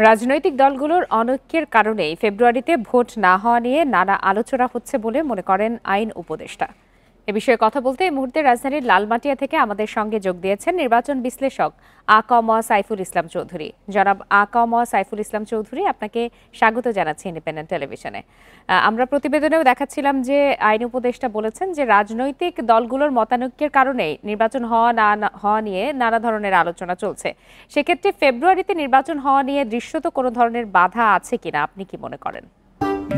রাজনৈতিক দলগুলোর অনৈক্যের কারণেই ফেব্রুয়ারিতে ভোট না হওয়া নিয়ে নানা আলোচনা হচ্ছে বলে মনে করেন আইন উপদেষ্টা। এ বিষয়ে কথা বলতে এই মুহূর্তে রাজধানীর লালমাটিয়া থেকে আমাদের সঙ্গে যোগ দিয়েছেন নির্বাচন বিশ্লেষক আ.ক.ম সাইফুল ইসলাম চৌধুরী। জনাব আ.ক.ম সাইফুল ইসলাম চৌধুরী, আপনাকে স্বাগত জানাচ্ছি ইন্ডিপেন্ডেন্ট টেলিভিশনে। আমরা প্রতিবেদনেও দেখাচ্ছিলাম যে আইন উপদেষ্টা বলেছেন যে রাজনৈতিক দলগুলোর মতানৈক্যের কারণেই নির্বাচন হওয়া নিয়ে নানা ধরনের আলোচনা চলছে। সেক্ষেত্রে ফেব্রুয়ারিতে নির্বাচন হওয়া নিয়ে দৃশ্যত কোনো ধরনের বাধা আছে কিনা আপনি কি মনে করেন?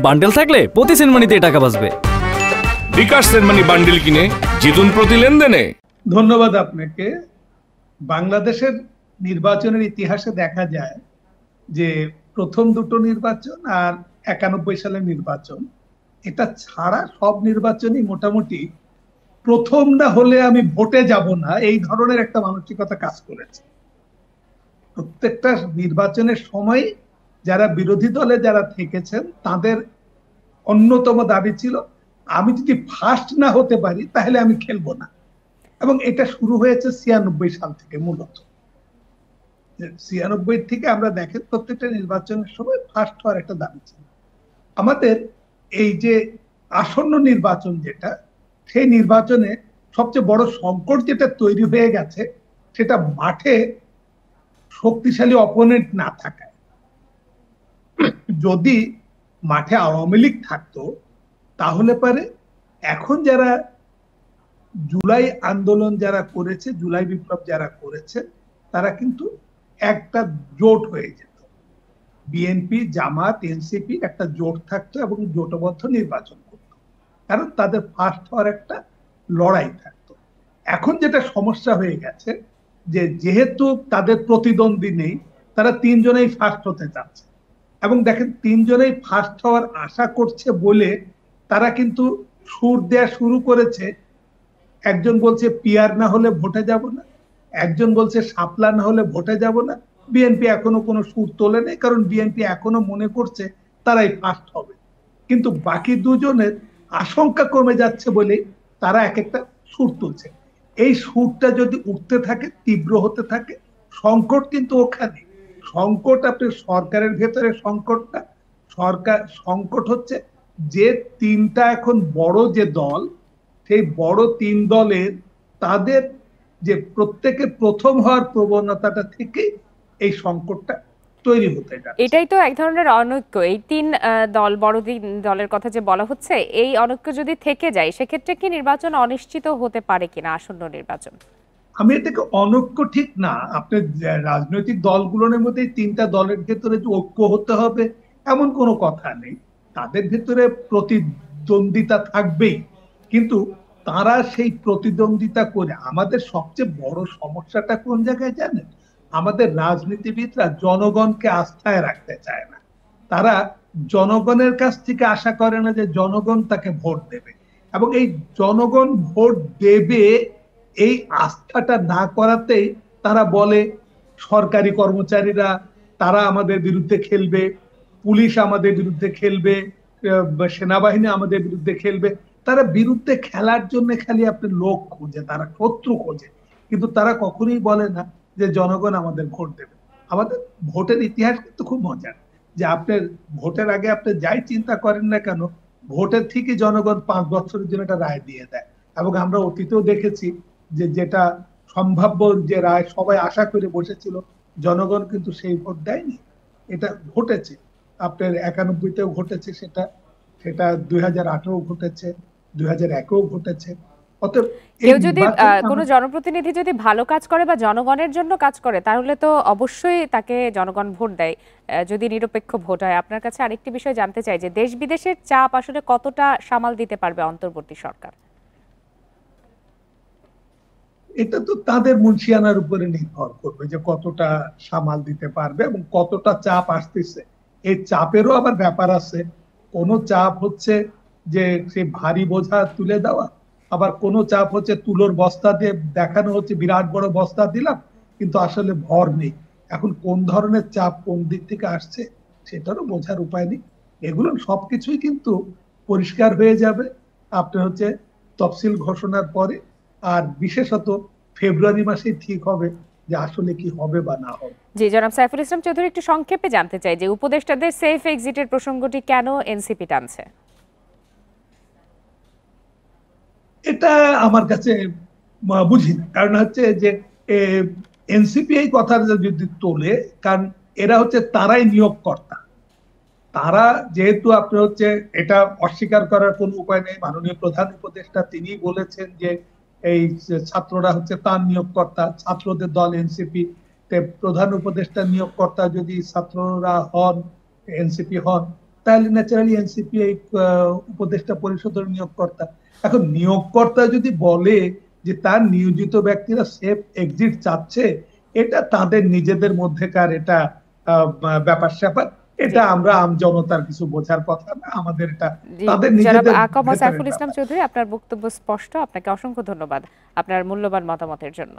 বান্ডেল থাকলে প্রতি সেনমানিতে টাকা বাঁচবে। বিকাশ সেনমানি বান্ডেল কিনে জিতুন প্রতি লেনদেনে। ধন্যবাদ আপনাকে। বাংলাদেশের নির্বাচনের ইতিহাসে দেখা যায় যে প্রথম দুটো নির্বাচন আর 91 সালের নির্বাচন, এটা ছাড়া সব নির্বাচনই মোটামুটি প্রথম না হলে আমি ভোটে যাব না এই ধরনের একটা মানসিকতা কাজ করেছে। প্রত্যেকটা নির্বাচনের সময় যারা বিরোধী দলে যারা থেকেছেন তাদের অন্যতম দাবি ছিল আমি যদি ফার্স্ট না হতে পারি তাহলে আমি খেলবো না। এবং এটা শুরু হয়েছে 96 সাল থেকে। মূলত 96 থেকে আমরা দেখেন প্রত্যেকটা নির্বাচনের সময় ফার্স্ট হওয়ার একটা দাবি ছিল। আমাদের এই যে আসন্ন নির্বাচন যেটা, সেই নির্বাচনে সবচেয়ে বড় সংকট যেটা তৈরি হয়ে গেছে সেটা মাঠে শক্তিশালী অপোনেন্ট না থাকায়। যদি মাঠে আওয়ামী লীগ থাকতো তাহলে পারে এখন যারা জুলাই আন্দোলন যারা করেছে, জুলাই বিপ্লব যারা করেছে, তারা কিন্তু একটা জোট হয়ে যেত। বিএনপি, জামাত, এনসিপি একটা জোট থাকতো এবং জোটবদ্ধ নির্বাচন করতো, কারণ তাদের ফার্স্ট হওয়ার একটা লড়াই থাকতো। এখন যেটা সমস্যা হয়ে গেছে যে যেহেতু তাদের প্রতিদ্বন্দ্বী নেই, তারা তিনজনেই ফার্স্ট হতে চাচ্ছে এবং দেখেন তিনজনেই ফার্স্ট হওয়ার আশা করছে বলে তারা কিন্তু সুর দেয়া শুরু করেছে। একজন বলছে পিআর না হলে ভোটে যাব না, একজন বলছে শাপলা না হলে ভোটে যাব না। বিএনপি এখনো কোনো সুর তোলে নেই, কারণ বিএনপি এখনো মনে করছে তারাই ফার্স্ট হবে। কিন্তু বাকি দুজনের আশঙ্কা কমে যাচ্ছে বলে তারা এক একটা সুর তুলছে। এই সুরটা যদি উঠতে থাকে, তীব্র হতে থাকে, সংকট কিন্তু ওখানে। সংকট আপনি সরকারের ভেতরে সংকটটা, সরকার সংকট হচ্ছে যে তিনটা এখন বড় যে দল, সেই বড় তিন দলের তাদের যে প্রত্যেকের প্রথম হওয়ার প্রবণতাটা থেকে এই সংকটটা তৈরি হতে যাচ্ছে। এটাই তো এক ধরনের অনৈক্য। এই তিন দল, বড় তিন দলের কথা যে বলা হচ্ছে, এই অনৈক্য যদি থেকে যায় সেক্ষেত্রে কি নির্বাচন অনিশ্চিত হতে পারে কিনা আসন্ন নির্বাচন? আমি এটাকে অনৈক্য ঠিক না। আপনার রাজনৈতিক দলগুলোর মধ্যে তিনটা দলের ভেতরে যে ঐক্য হতে হবে এমন কোনো কথা নেই। তাদের ভেতরে প্রতিদ্বন্দ্বিতা থাকবেই, কিন্তু তারা সেই প্রতিদ্বন্দ্বিতা করে। আমাদের সবচেয়ে বড় সমস্যাটা কোন জায়গায় জানেন? আমাদের রাজনীতিবিদরা জনগণকে আস্থায় রাখতে চায় না। তারা জনগণের কাছ থেকে আশা করে না যে জনগণ তাকে ভোট দেবে, এবং এই জনগণ ভোট দেবে এই আস্থাটা না করাতেই তারা বলে সরকারি কর্মচারীরা তারা আমাদের বিরুদ্ধে খেলবে, পুলিশ আমাদের বিরুদ্ধে খেলবে, সেনাবাহিনী আমাদের বিরুদ্ধে খেলবে। তারা বিরুদ্ধে খেলার জন্য খালি আপনি লোক খোঁজে, তারা শত্রু খোঁজে, কিন্তু তারা কখনোই বলে না যে জনগণ আমাদের ভোট দেবে। আমাদের ভোটের ইতিহাস কিন্তু খুব মজার, যে আপনার ভোটের আগে আপনি যাই চিন্তা করেন না কেন, ভোটের ঠিকই জনগণ 5 বছরের জন্য একটা রায় দিয়ে দেয়। এবং আমরা অতীতেও দেখেছি যে যেটা সম্ভাব্য যে রায় সবাই আশা করে বসেছিল, জনগণ কিন্তু সেই ভোট দেয়নি। এটা ঘটেছে আপনার 91-তেও ঘটেছে, সেটা 2018-ও ঘটেছে, 2001-এও ঘটেছে। অতএব কেউ যদি কোনো জনপ্রতিনিধি যদি ভালো কাজ করে বা জনগণের জন্য কাজ করে তাহলে তো অবশ্যই তাকে জনগণ ভোট দেয়, যদি নিরপেক্ষ ভোট হয়। আপনার কাছে আরেকটি বিষয় জানতে চাই যে দেশ বিদেশের চাপ আসলে কতটা সামাল দিতে পারবে অন্তর্বর্তী সরকার? এটা তো তাদের মুন্সিয়ানার উপরে নির্ভর করবে যে কতটা সামাল দিতে পারবে এবং কতটা চাপ আসতেছে। এই চাপেরও আবার ব্যাপার আছে। কোনো চাপ হচ্ছে যে সে ভারী বোঝা তুলে দেওয়া, আবার কোনো চাপ হচ্ছে তুলোর বস্তা দিয়ে দেখানো হচ্ছে বিরাট বড় বস্তা দিলাম, কিন্তু আসলে ভর নেই। এখন কোন ধরনের চাপ কোন দিক থেকে আসছে সেটারও বোঝার উপায় নেই। এগুলো সবকিছুই কিন্তু পরিষ্কার হয়ে যাবে আপনার হচ্ছে তফসিল ঘোষণার পরে। আর বিশেষত ফেব্রুয়ারি মাসেই ঠিক হবে যে আসলে কি হবে বা না হবে। জি, জনাব সাইফুল ইসলাম চৌধুরী, একটু সংক্ষেপে জানতে চাই যে উপদেষ্টাদের সেফ এক্সিটের প্রসঙ্গটি কেন এনসিপি টানছে? এটা আমার কাছে বুঝি না, কারণ হচ্ছে যে এনসিপি এই কথা যদি তোলে, কারণ এরা হচ্ছে তারাই নিয়োগকর্তা। তারা যেহেতু আপনার হচ্ছে এটা অস্বীকার করার কোনো উপায় নেই, মাননীয় প্রধান উপদেষ্টা তিনি বলেছেন যে এই ছাত্ররা হচ্ছে তার নিয়োগকর্তা, ছাত্রদের দল এনসিপি, প্রধান উপদেষ্টা নিয়োগকর্তা যদি ছাত্ররা হন, এনসিপি হন, তাহলে ন্যাচারালি এনসিপি এই উপদেষ্টা পরিষদের নিয়োগকর্তা। এখন নিয়োগকর্তা যদি বলে যে তার নিয়োজিত ব্যক্তিরা সেফ এক্সিট চাচ্ছে, এটা তাদের নিজেদের মধ্যেকার এটা ব্যাপার স্যাপার, এটা আমরা আম জনতার কিছু বোঝার কথা না, আমাদের এটা তাদের জনাব নিজেদের আকাম ভেতরের সাইফুল ইসলাম ব্যাপার। চৌধুরী, আপনার বক্তব্য স্পষ্ট। আপনাকে অসংখ্য ধন্যবাদ আপনার মূল্যবান মতামতের জন্য।